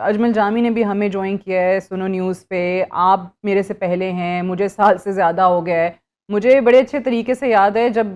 अजमल जामी ने भी हमें ज्वाइन किया है सुनो न्यूज़ पे। आप मेरे से पहले हैं, मुझे साल से ज़्यादा हो गया है। मुझे बड़े अच्छे तरीके से याद है जब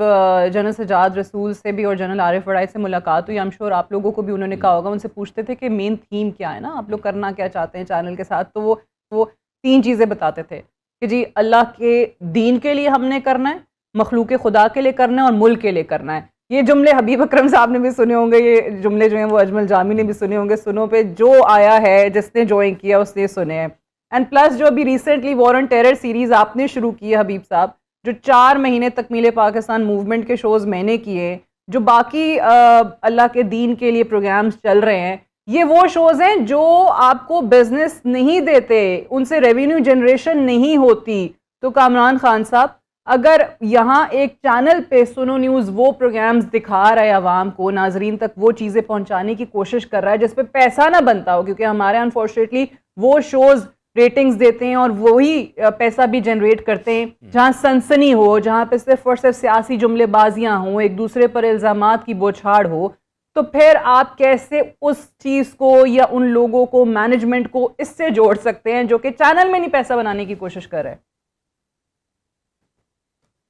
जनरल सजाद रसूल से भी और जनरल आरिफ वड़ाई से मुलाकात हुई। आई एम श्योर आप लोगों को भी उन्होंने कहा होगा, उनसे पूछते थे कि मेन थीम क्या है ना, आप लोग करना क्या चाहते हैं चैनल के साथ। तो वो 3 चीज़ें बताते थे कि जी अल्लाह के दीन के लिए हमने करना है, मखलूक खुदा के लिए करना है और मुल्क के लिए करना है। ये जुमले हबीब अकरम साहब ने भी सुने होंगे, ये जुमले जो हैं वो अजमल जामी ने भी सुने होंगे। सुनो पे जो आया है, जिसने ज्वाइन किया उसने सुने हैं। एंड प्लस जो अभी recently war on terror series आपने शुरू की है हबीब साहब, जो 4 महीने तकमील पाकिस्तान मूवमेंट के शोज मैंने किए, जो बाकी अल्लाह के दीन के लिए प्रोग्राम्स चल रहे हैं, ये वो शोज हैं जो आपको बिजनेस नहीं देते, उनसे रेवेन्यू जनरेशन नहीं होती। तो कामरान खान साहब, अगर यहाँ एक चैनल पे सुनो न्यूज़ वो प्रोग्राम्स दिखा रहा है आवाम को, नाजरीन तक वो चीज़ें पहुँचाने की कोशिश कर रहा है जिस पे पैसा ना बनता हो, क्योंकि हमारे अनफॉर्चुनेटली वो शोज़ रेटिंग्स देते हैं और वही पैसा भी जनरेट करते हैं जहाँ सनसनी हो, जहाँ पे सिर्फ और सिर्फ सियासी जुमलेबाजियाँ हों, एक दूसरे पर इल्ज़ामात की बौछार हो। तो फिर आप कैसे उस चीज़ को या उन लोगों को, मैनेजमेंट को इससे जोड़ सकते हैं जो कि चैनल में नहीं पैसा बनाने की कोशिश कर रहे हैं?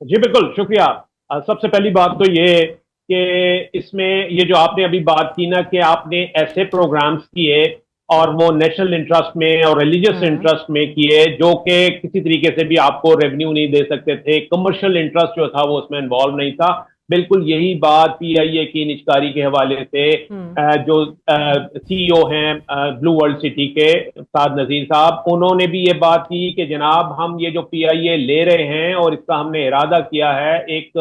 जी बिल्कुल, शुक्रिया। सबसे पहली बात तो ये कि इसमें ये जो आपने अभी बात की ना कि आपने ऐसे प्रोग्राम्स किए और वो नेशनल इंटरेस्ट में और रिलीजियस इंटरेस्ट में किए जो कि किसी तरीके से भी आपको रेवेन्यू नहीं दे सकते थे, कमर्शियल इंटरेस्ट जो था वो उसमें इन्वॉल्व नहीं था। बिल्कुल यही बात पीआईए की निजकारी के हवाले से जो सीईओ हैं ब्लू वर्ल्ड सिटी के साद नजीर साहब, उन्होंने भी ये बात की कि जनाब हम ये जो पीआईए ले रहे हैं और इसका हमने इरादा किया है एक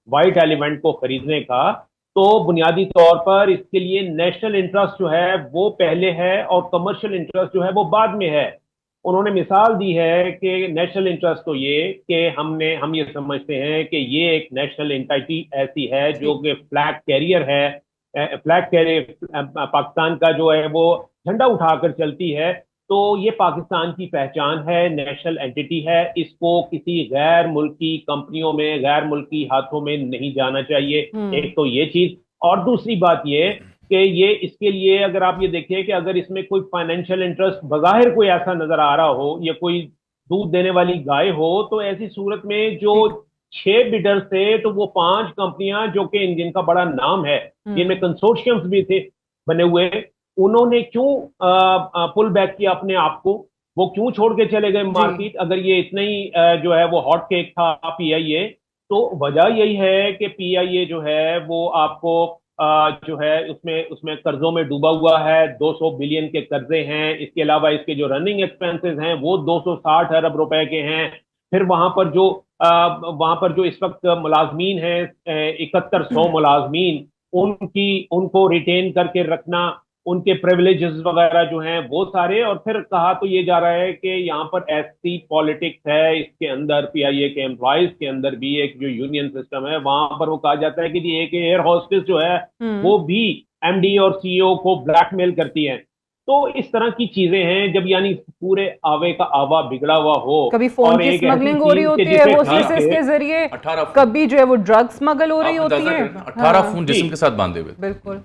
वाइट एलिमेंट को खरीदने का, तो बुनियादी तौर पर इसके लिए नेशनल इंटरेस्ट जो है वो पहले है और कमर्शियल इंटरेस्ट जो है वो बाद में है। उन्होंने मिसाल दी है कि नेशनल इंटरेस्ट तो ये कि हम ये समझते हैं कि ये एक नेशनल एंटिटी ऐसी है जो कि फ्लैग कैरियर है, फ्लैग कैरियर पाकिस्तान का जो है वो झंडा उठाकर चलती है, तो ये पाकिस्तान की पहचान है, नेशनल एंटिटी है। इसको किसी गैर मुल्की कंपनियों में, गैर मुल्की हाथों में नहीं जाना चाहिए। एक तो ये चीज, और दूसरी बात ये कि ये इसके लिए अगर आप ये देखें कि अगर इसमें कोई फाइनेंशियल इंटरेस्ट बज़ाहिर कोई ऐसा नजर आ रहा हो या कोई दूध देने वाली गाय हो, तो ऐसी सूरत में जो 6 बिडर थे तो वो 5 कंपनियां जो कि जिनका बड़ा नाम है, जिनमें कंसोर्शियम्स भी थे बने हुए, उन्होंने क्यों पुल बैक किया अपने आप को? वो क्यों छोड़ के चले गए मार्केट? अगर ये इतना ही जो है वो हॉट केक था पीआईए, तो वजह यही है कि पीआईए जो है वो आपको जो है उसमें उसमें कर्जों में डूबा हुआ है। 200 बिलियन के कर्जे हैं। इसके अलावा इसके जो रनिंग एक्सपेंसेस हैं वो 260 अरब रुपए के हैं। फिर वहां पर जो इस वक्त मुलाजमीन हैं, 7100 मुलाजमीन, उनको रिटेन करके रखना, उनके प्रिविलेजेस वगैरह जो हैं वो सारे। और फिर कहा तो ये जा रहा है कि यहाँ पर ऐसी पॉलिटिक्स है, इसके अंदर पीआईए के एम्प्लॉयज के अंदर भी एक जो यूनियन सिस्टम है वहां पर वो कहा जाता है कि जी एक एयर होस्टेस जो है वो भी एमडी और सीईओ को ब्लैकमेल करती है। तो इस तरह की चीजें हैं जब यानी पूरे आवे का आवा बिगड़ा हुआ हो। कभी फोन की स्मगलिंग हो रही होती है वो सीसेस के जरिए, कभी जो है वो ड्रग स्मगल हो रही होती है। 18 फोन जिस्म के साथ बांधे हुए। बिल्कुल।